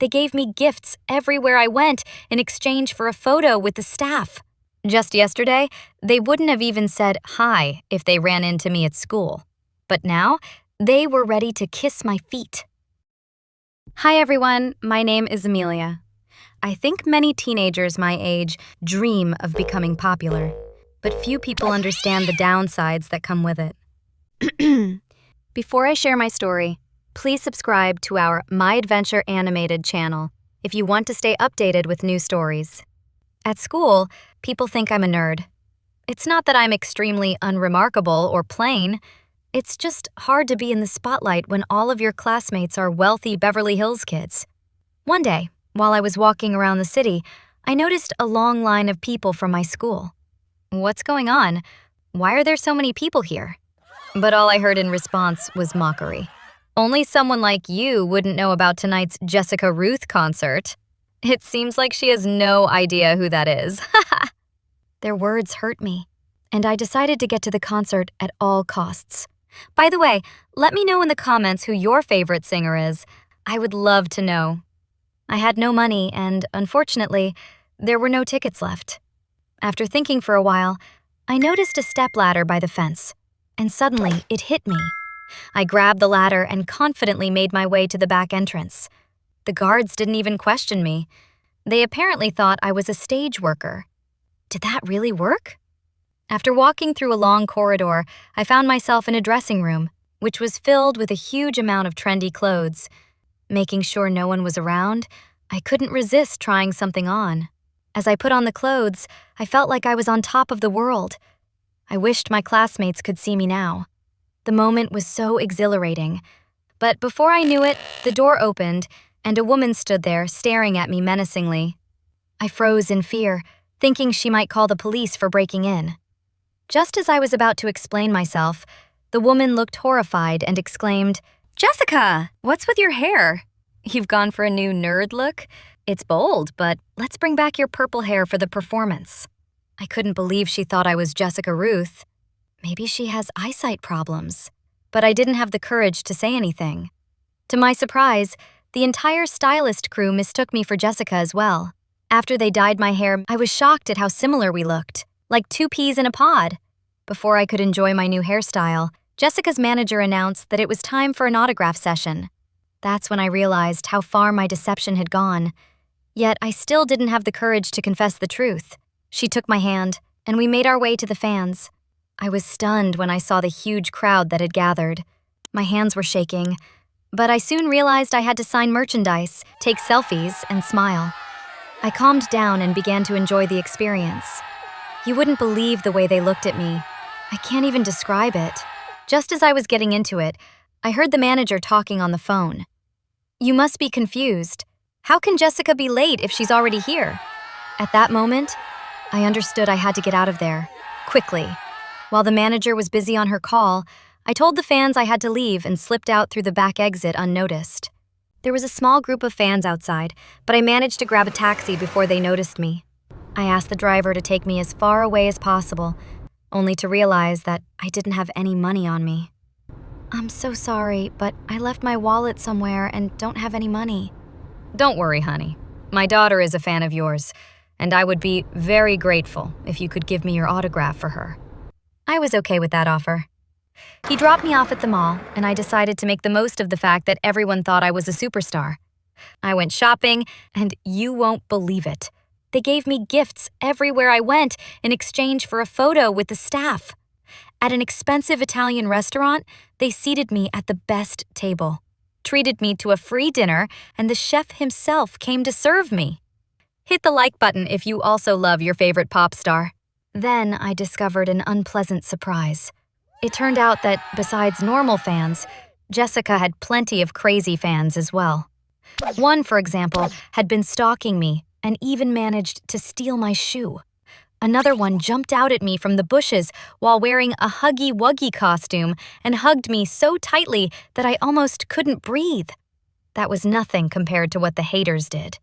They gave me gifts everywhere I went in exchange for a photo with the staff. Just yesterday, they wouldn't have even said hi if they ran into me at school. But now, they were ready to kiss my feet. Hi everyone, my name is Amelia. I think many teenagers my age dream of becoming popular, but few people understand the downsides that come with it. Before I share my story, please subscribe to our My Adventure Animated channel if you want to stay updated with new stories. At school, people think I'm a nerd. It's not that I'm extremely unremarkable or plain. It's just hard to be in the spotlight when all of your classmates are wealthy Beverly Hills kids. One day, while I was walking around the city, I noticed a long line of people from my school. What's going on? Why are there so many people here? But all I heard in response was mockery. Only someone like you wouldn't know about tonight's Jessica Ruth concert. It seems like she has no idea who that is. Their words hurt me, and I decided to get to the concert at all costs. By the way, let me know in the comments who your favorite singer is. I would love to know. I had no money, and unfortunately, there were no tickets left. After thinking for a while, I noticed a stepladder by the fence, and suddenly it hit me. I grabbed the ladder and confidently made my way to the back entrance. The guards didn't even question me. They apparently thought I was a stage worker. Did that really work? After walking through a long corridor, I found myself in a dressing room, which was filled with a huge amount of trendy clothes. Making sure no one was around, I couldn't resist trying something on. As I put on the clothes, I felt like I was on top of the world. I wished my classmates could see me now. The moment was so exhilarating. But before I knew it, the door opened, and a woman stood there staring at me menacingly. I froze in fear, thinking she might call the police for breaking in. Just as I was about to explain myself, the woman looked horrified and exclaimed, "Jessica, what's with your hair? You've gone for a new nerd look? It's bold, but let's bring back your purple hair for the performance." I couldn't believe she thought I was Jessica Ruth. Maybe she has eyesight problems. But I didn't have the courage to say anything. To my surprise, the entire stylist crew mistook me for Jessica as well. After they dyed my hair, I was shocked at how similar we looked, like two peas in a pod. Before I could enjoy my new hairstyle, Jessica's manager announced that it was time for an autograph session. That's when I realized how far my deception had gone. Yet I still didn't have the courage to confess the truth. She took my hand, and we made our way to the fans. I was stunned when I saw the huge crowd that had gathered. My hands were shaking, but I soon realized I had to sign merchandise, take selfies, and smile. I calmed down and began to enjoy the experience. You wouldn't believe the way they looked at me. I can't even describe it. Just as I was getting into it, I heard the manager talking on the phone. "You must be confused. How can Jessica be late if she's already here?" At that moment, I understood I had to get out of there, quickly. While the manager was busy on her call, I told the fans I had to leave and slipped out through the back exit unnoticed. There was a small group of fans outside, but I managed to grab a taxi before they noticed me. I asked the driver to take me as far away as possible, only to realize that I didn't have any money on me. "I'm so sorry, but I left my wallet somewhere and don't have any money." "Don't worry, honey. My daughter is a fan of yours, and I would be very grateful if you could give me your autograph for her." I was okay with that offer. He dropped me off at the mall, and I decided to make the most of the fact that everyone thought I was a superstar. I went shopping, and you won't believe it. They gave me gifts everywhere I went in exchange for a photo with the staff. At an expensive Italian restaurant, they seated me at the best table, treated me to a free dinner, and the chef himself came to serve me. Hit the like button if you also love your favorite pop star. Then I discovered an unpleasant surprise. It turned out that, besides normal fans, Jessica had plenty of crazy fans as well. One, for example, had been stalking me and even managed to steal my shoe. Another one jumped out at me from the bushes while wearing a Huggy Wuggy costume and hugged me so tightly that I almost couldn't breathe. That was nothing compared to what the haters did.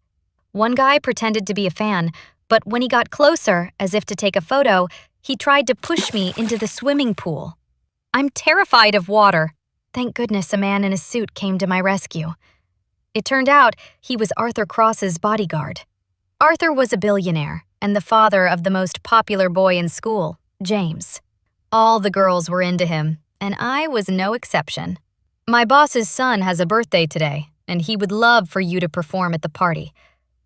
One guy pretended to be a fan, but when he got closer, as if to take a photo, he tried to push me into the swimming pool. I'm terrified of water. Thank goodness a man in a suit came to my rescue. It turned out he was Arthur Cross's bodyguard. Arthur was a billionaire and the father of the most popular boy in school, James. All the girls were into him, and I was no exception. My boss's son has a birthday today, and he would love for you to perform at the party.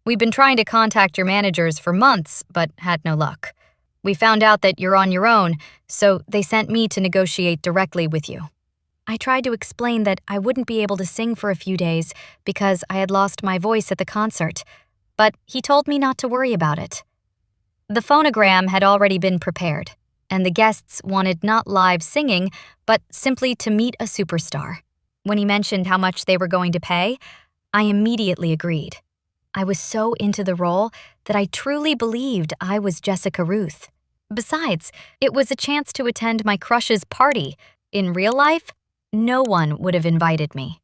We've been trying to contact your managers for months, but had no luck. We found out that you're on your own, so they sent me to negotiate directly with you. I tried to explain that I wouldn't be able to sing for a few days because I had lost my voice at the concert, but he told me not to worry about it. The phonogram had already been prepared, and the guests wanted not live singing, but simply to meet a superstar. When he mentioned how much they were going to pay, I immediately agreed. I was so into the role that I truly believed I was Jessica Ruth. Besides, it was a chance to attend my crush's party. In real life, no one would have invited me.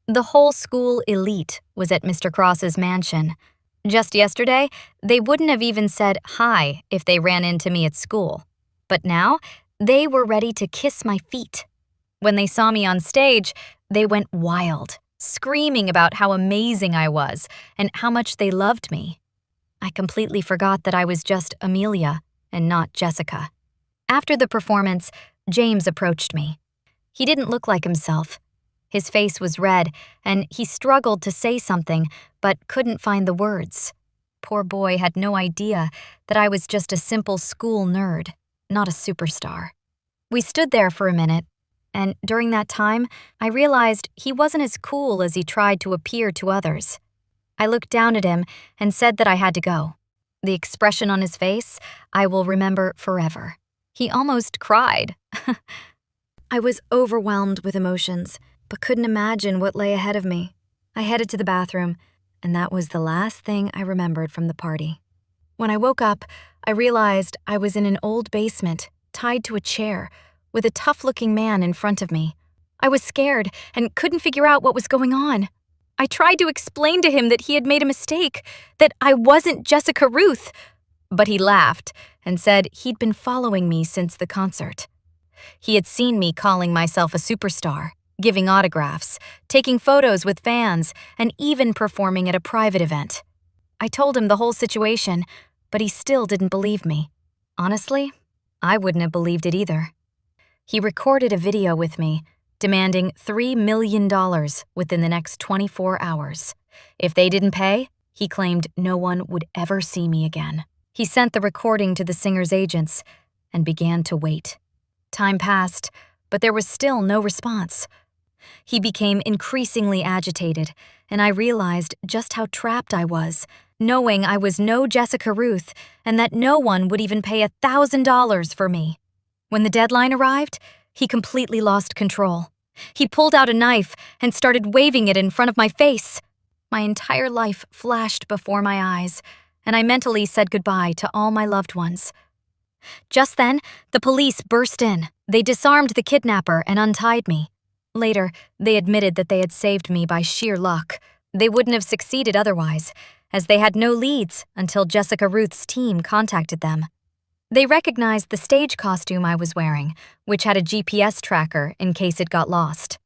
The whole school elite was at Mr. Cross's mansion. Just yesterday, they wouldn't have even said hi if they ran into me at school. But now, they were ready to kiss my feet. When they saw me on stage, they went wild, screaming about how amazing I was and how much they loved me. I completely forgot that I was just Amelia and not Jessica. After the performance, James approached me. He didn't look like himself. His face was red, and he struggled to say something, but couldn't find the words. Poor boy had no idea that I was just a simple school nerd, not a superstar. We stood there for a minute, and during that time, I realized he wasn't as cool as he tried to appear to others. I looked down at him and said that I had to go. The expression on his face I will remember forever. He almost cried. I was overwhelmed with emotions, but couldn't imagine what lay ahead of me. I headed to the bathroom, and that was the last thing I remembered from the party. When I woke up, I realized I was in an old basement, tied to a chair, with a tough-looking man in front of me. I was scared and couldn't figure out what was going on. I tried to explain to him that he had made a mistake, that I wasn't Jessica Ruth, but he laughed and said he'd been following me since the concert. He had seen me calling myself a superstar, giving autographs, taking photos with fans, and even performing at a private event. I told him the whole situation, but he still didn't believe me. Honestly, I wouldn't have believed it either. He recorded a video with me, demanding $3 million within the next 24 hours. If they didn't pay, he claimed no one would ever see me again. He sent the recording to the singer's agents and began to wait. Time passed, but there was still no response. He became increasingly agitated, and I realized just how trapped I was, knowing I was no Jessica Ruth and that no one would even pay $1,000 for me. When the deadline arrived, he completely lost control. He pulled out a knife and started waving it in front of my face. My entire life flashed before my eyes, and I mentally said goodbye to all my loved ones. Just then, the police burst in. They disarmed the kidnapper and untied me. Later, they admitted that they had saved me by sheer luck. They wouldn't have succeeded otherwise, as they had no leads until Jessica Ruth's team contacted them. They recognized the stage costume I was wearing, which had a GPS tracker in case it got lost.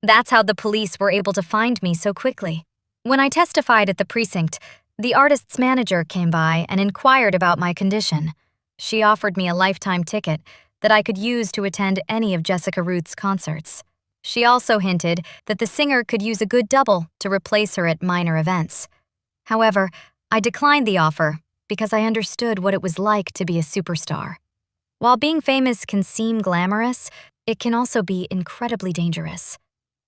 That's how the police were able to find me so quickly. When I testified at the precinct, the artist's manager came by and inquired about my condition. She offered me a lifetime ticket that I could use to attend any of Jessica Ruth's concerts. She also hinted that the singer could use a good double to replace her at minor events. However, I declined the offer because I understood what it was like to be a superstar. While being famous can seem glamorous, it can also be incredibly dangerous.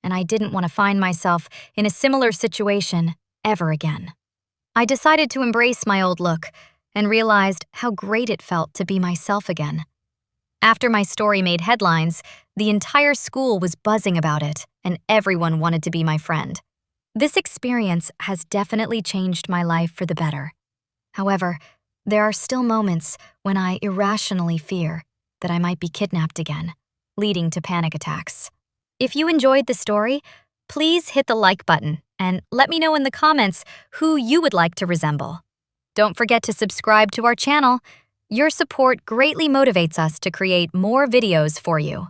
And I didn't want to find myself in a similar situation ever again. I decided to embrace my old look and realized how great it felt to be myself again. After my story made headlines, the entire school was buzzing about it, and everyone wanted to be my friend. This experience has definitely changed my life for the better. However, there are still moments when I irrationally fear that I might be kidnapped again, leading to panic attacks. If you enjoyed the story, please hit the like button and let me know in the comments who you would like to resemble. Don't forget to subscribe to our channel. Your support greatly motivates us to create more videos for you.